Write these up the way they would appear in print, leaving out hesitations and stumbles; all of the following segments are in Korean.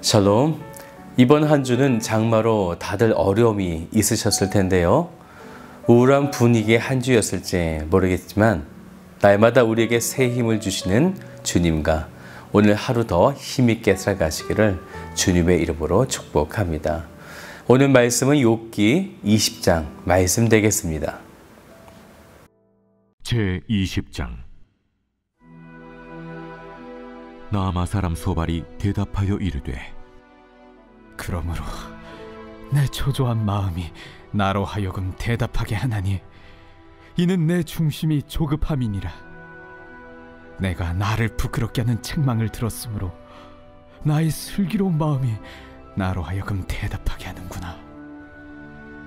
샬롬. 이번 한 주는 장마로 다들 어려움이 있으셨을 텐데요. 우울한 분위기의 한 주였을지 모르겠지만 날마다 우리에게 새 힘을 주시는 주님과 오늘 하루 더 힘있게 살아가시기를 주님의 이름으로 축복합니다. 오늘 말씀은 욥기 20장 말씀 되겠습니다. 제20장. 나아마 사람 소발이 대답하여 이르되, 그러므로 내 초조한 마음이 나로 하여금 대답하게 하나니 이는 내 중심이 조급함이니라. 내가 나를 부끄럽게 하는 책망을 들었으므로 나의 슬기로운 마음이 나로 하여금 대답하게 하는구나.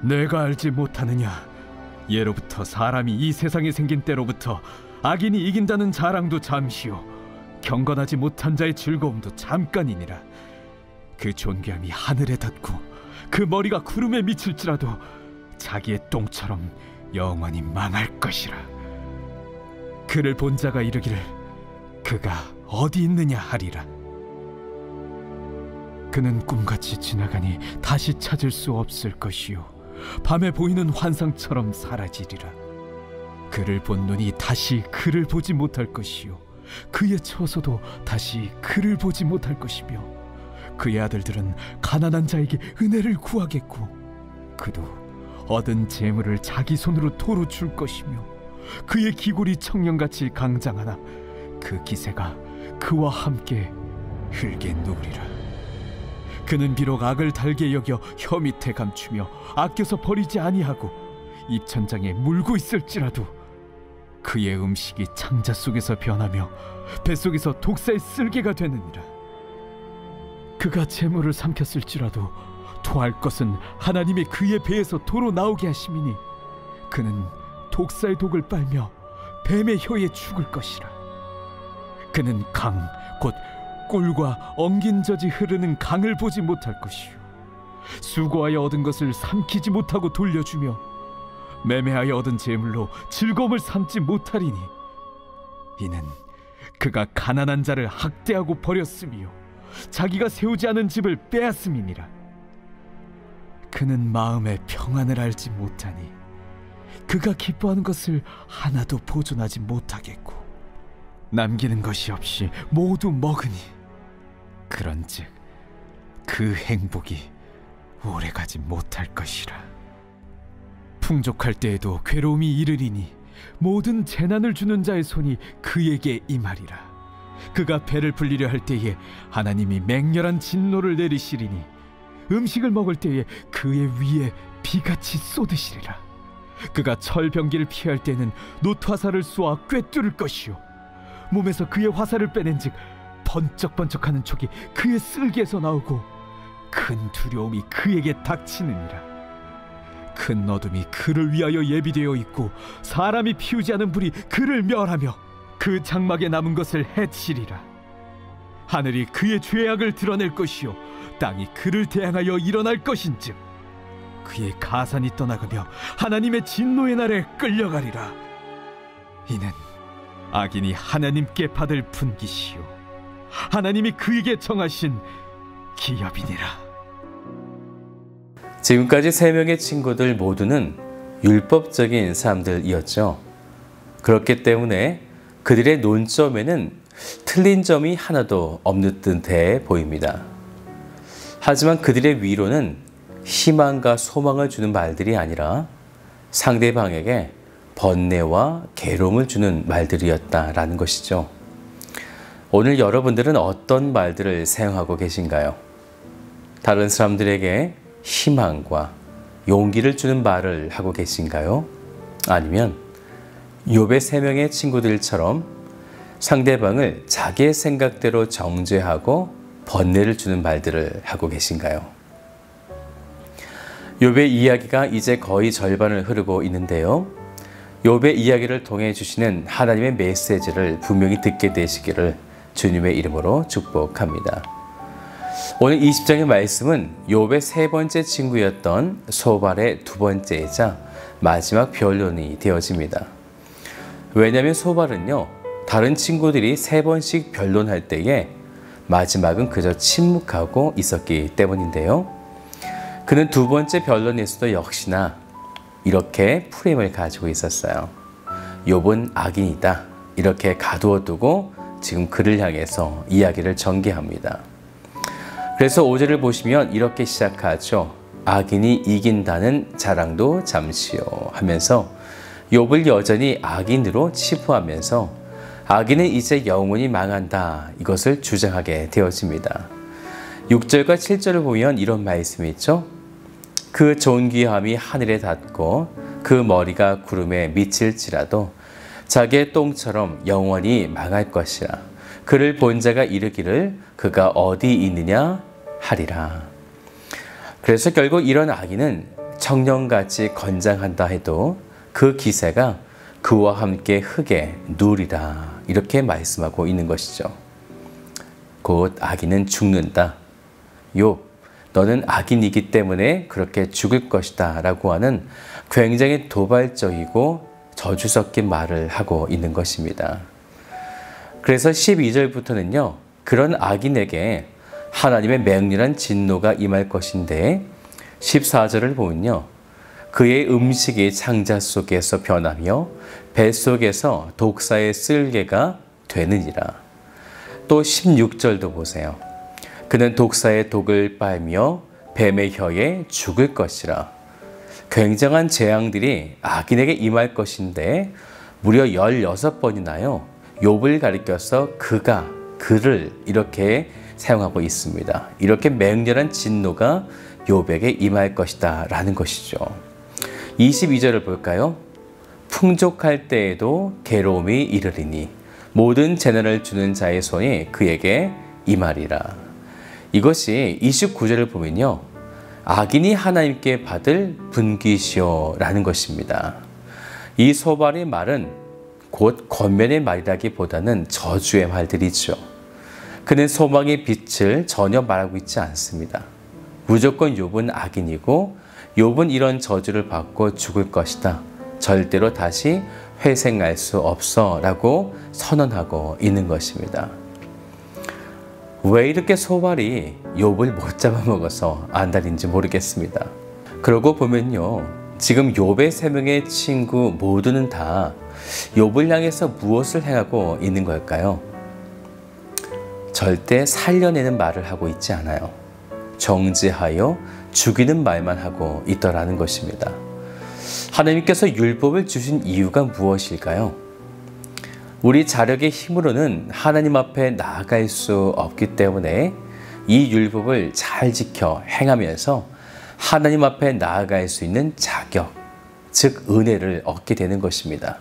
내가 알지 못하느냐? 예로부터 사람이 이 세상에 생긴 때로부터 악인이 이긴다는 자랑도 잠시요 경건하지 못한 자의 즐거움도 잠깐이니라. 그 존귀함이 하늘에 닿고 그 머리가 구름에 미칠지라도 자기의 똥처럼 영원히 망할 것이라. 그를 본 자가 이르기를 그가 어디 있느냐 하리라. 그는 꿈같이 지나가니 다시 찾을 수 없을 것이요 밤에 보이는 환상처럼 사라지리라. 그를 본 눈이 다시 그를 보지 못할 것이요 그의 처소도 다시 그를 보지 못할 것이며 그의 아들들은 가난한 자에게 은혜를 구하겠고 그도 얻은 재물을 자기 손으로 도로 줄 것이며 그의 기골이 청년같이 강장하나 그 기세가 그와 함께 흙에 누우리라. 그는 비록 악을 달게 여겨 혀 밑에 감추며 아껴서 버리지 아니하고 입천장에 물고 있을지라도 그의 음식이 창자 속에서 변하며 뱃속에서 독사의 쓸개가 되느니라. 그가 재물을 삼켰을지라도 토할 것은 하나님이 그의 배에서 도로 나오게 하심이니 그는 독사의 독을 빨며 뱀의 혀에 죽을 것이라. 그는 강, 곧 꿀과 엉긴 젖이 흐르는 강을 보지 못할 것이요 수고하여 얻은 것을 삼키지 못하고 돌려주며 매매하여 얻은 재물로 즐거움을 삼지 못하리니 이는 그가 가난한 자를 학대하고 버렸으며 자기가 세우지 않은 집을 빼앗음이니라. 그는 마음의 평안을 알지 못하니 그가 기뻐하는 것을 하나도 보존하지 못하겠고 남기는 것이 없이 모두 먹으니 그런즉 그 행복이 오래가지 못할 것이라. 풍족할 때에도 괴로움이 이르리니 모든 재난을 주는 자의 손이 그에게 임하리라. 그가 배를 불리려 할 때에 하나님이 맹렬한 진노를 내리시리니 음식을 먹을 때에 그의 위에 비같이 쏟으시리라. 그가 철병기를 피할 때는 놋화살을 쏘아 꿰뚫을 것이요 몸에서 그의 화살을 빼낸즉 번쩍번쩍하는 촉이 그의 쓸개에서 나오고 큰 두려움이 그에게 닥치느니라. 큰 어둠이 그를 위하여 예비되어 있고 사람이 피우지 않은 불이 그를 멸하며 그 장막에 남은 것을 해치리라. 하늘이 그의 죄악을 드러낼 것이요 땅이 그를 대항하여 일어날 것인즉 그의 가산이 떠나가며 하나님의 진노의 날에 끌려가리라. 이는 악인이 하나님께 받을 분깃이요 하나님이 그에게 정하신 기업이니라. 지금까지 세 명의 친구들 모두는 율법적인 사람들이었죠. 그렇기 때문에 그들의 논점에는 틀린 점이 하나도 없는 듯해 보입니다. 하지만 그들의 위로는 희망과 소망을 주는 말들이 아니라 상대방에게 번뇌와 괴로움을 주는 말들이었다라는 것이죠. 오늘 여러분들은 어떤 말들을 사용하고 계신가요? 다른 사람들에게 희망과 용기를 주는 말을 하고 계신가요? 아니면 욥의 세 명의 친구들처럼 상대방을 자기의 생각대로 정죄하고 번뇌를 주는 말들을 하고 계신가요? 욥의 이야기가 이제 거의 절반을 흐르고 있는데요. 욥의 이야기를 통해 주시는 하나님의 메시지를 분명히 듣게 되시기를 주님의 이름으로 축복합니다. 오늘 20장의 말씀은 욥의 세 번째 친구였던 소발의 두 번째이자 마지막 변론이 되어집니다. 왜냐하면 소발은요, 다른 친구들이 세 번씩 변론할 때에 마지막은 그저 침묵하고 있었기 때문인데요. 그는 두 번째 변론에서도 역시나 이렇게 프레임을 가지고 있었어요. 욥은 악인이다. 이렇게 가두어 두고 지금 그를 향해서 이야기를 전개합니다. 그래서 5절을 보시면 이렇게 시작하죠. 악인이 이긴다는 자랑도 잠시요 하면서 욥을 여전히 악인으로 치부하면서 악인은 이제 영원히 망한다. 이것을 주장하게 되어집니다. 6절과 7절을 보면 이런 말씀이 있죠. 그 존귀함이 하늘에 닿고 그 머리가 구름에 미칠지라도 자기의 똥처럼 영원히 망할 것이라. 그를 본 자가 이르기를 그가 어디 있느냐 하리라. 그래서 결국 이런 악인은 청년같이 건장한다 해도 그 기세가 그와 함께 흙에 누리라. 이렇게 말씀하고 있는 것이죠. 곧 악인은 죽는다. 욥, 너는 악인이기 때문에 그렇게 죽을 것이다 라고 하는 굉장히 도발적이고 저주 섞인 말을 하고 있는 것입니다. 그래서 12절부터는요. 그런 악인에게 하나님의 맹렬한 진노가 임할 것인데 14절을 보면요. 그의 음식이 창자 속에서 변하며 뱃속에서 독사의 쓸개가 되느니라. 또 16절도 보세요. 그는 독사의 독을 빨며 뱀의 혀에 죽을 것이라. 굉장한 재앙들이 악인에게 임할 것인데 무려 16번이나요. 욥을 가리켜서 그가, 그를 이렇게 사용하고 있습니다. 이렇게 맹렬한 진노가 욥에게 임할 것이다 라는 것이죠. 22절을 볼까요? 풍족할 때에도 괴로움이 이르리니 모든 재난을 주는 자의 손이 그에게 임하리라. 이것이 29절을 보면요. 악인이 하나님께 받을 분깃이요 라는 것입니다. 이 소발의 말은 곧 권면의 말이라기보다는 저주의 말들이죠. 그는 소망의 빛을 전혀 말하고 있지 않습니다. 무조건 욥은 악인이고 욥은 이런 저주를 받고 죽을 것이다. 절대로 다시 회생할 수 없어 라고 선언하고 있는 것입니다. 왜 이렇게 소발이 욥을 못 잡아먹어서 안달인지 모르겠습니다. 그러고 보면요. 지금 욥의 세 명의 친구 모두는 다 욥을 향해서 무엇을 행하고 있는 걸까요? 절대 살려내는 말을 하고 있지 않아요. 정죄하여 죽이는 말만 하고 있더라는 것입니다. 하나님께서 율법을 주신 이유가 무엇일까요? 우리 자력의 힘으로는 하나님 앞에 나아갈 수 없기 때문에 이 율법을 잘 지켜 행하면서 하나님 앞에 나아갈 수 있는 자격, 즉 은혜를 얻게 되는 것입니다.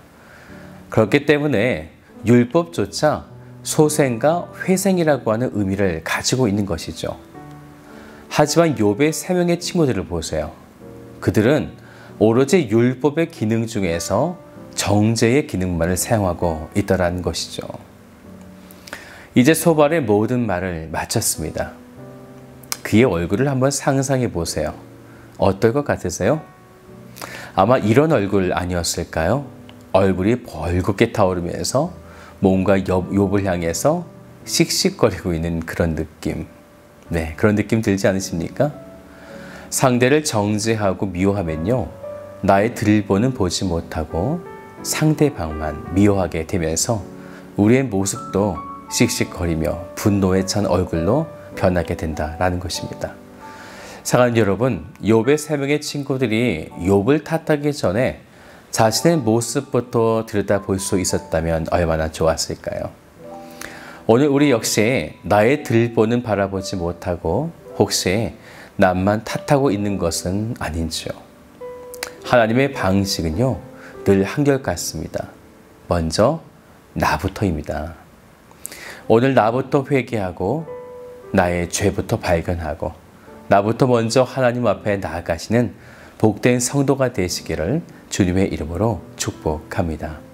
그렇기 때문에 율법조차 소생과 회생이라고 하는 의미를 가지고 있는 것이죠. 하지만 욥의 세 명의 친구들을 보세요. 그들은 오로지 율법의 기능 중에서 정죄의 기능만을 사용하고 있다는 것이죠. 이제 소발의 모든 말을 마쳤습니다. 그의 얼굴을 한번 상상해 보세요. 어떨 것 같으세요? 아마 이런 얼굴 아니었을까요? 얼굴이 벌겋게 타오르면서 뭔가 욥을 향해서 씩씩거리고 있는 그런 느낌. 네, 그런 느낌 들지 않으십니까? 상대를 정죄하고 미워하면요. 나의 들보는 보지 못하고 상대방만 미워하게 되면서 우리의 모습도 씩씩거리며 분노에 찬 얼굴로 변하게 된다라는 것입니다. 사랑하는 여러분, 욥의 세 명의 친구들이 욥을 탓하기 전에 자신의 모습부터 들여다볼 수 있었다면 얼마나 좋았을까요? 오늘 우리 역시 나의 들보는 바라보지 못하고 혹시 남만 탓하고 있는 것은 아닌지요. 하나님의 방식은요, 늘 한결같습니다. 먼저 나부터입니다. 오늘 나부터 회개하고 나의 죄부터 발견하고 나부터 먼저 하나님 앞에 나아가시는 복된 성도가 되시기를 주님의 이름으로 축복합니다.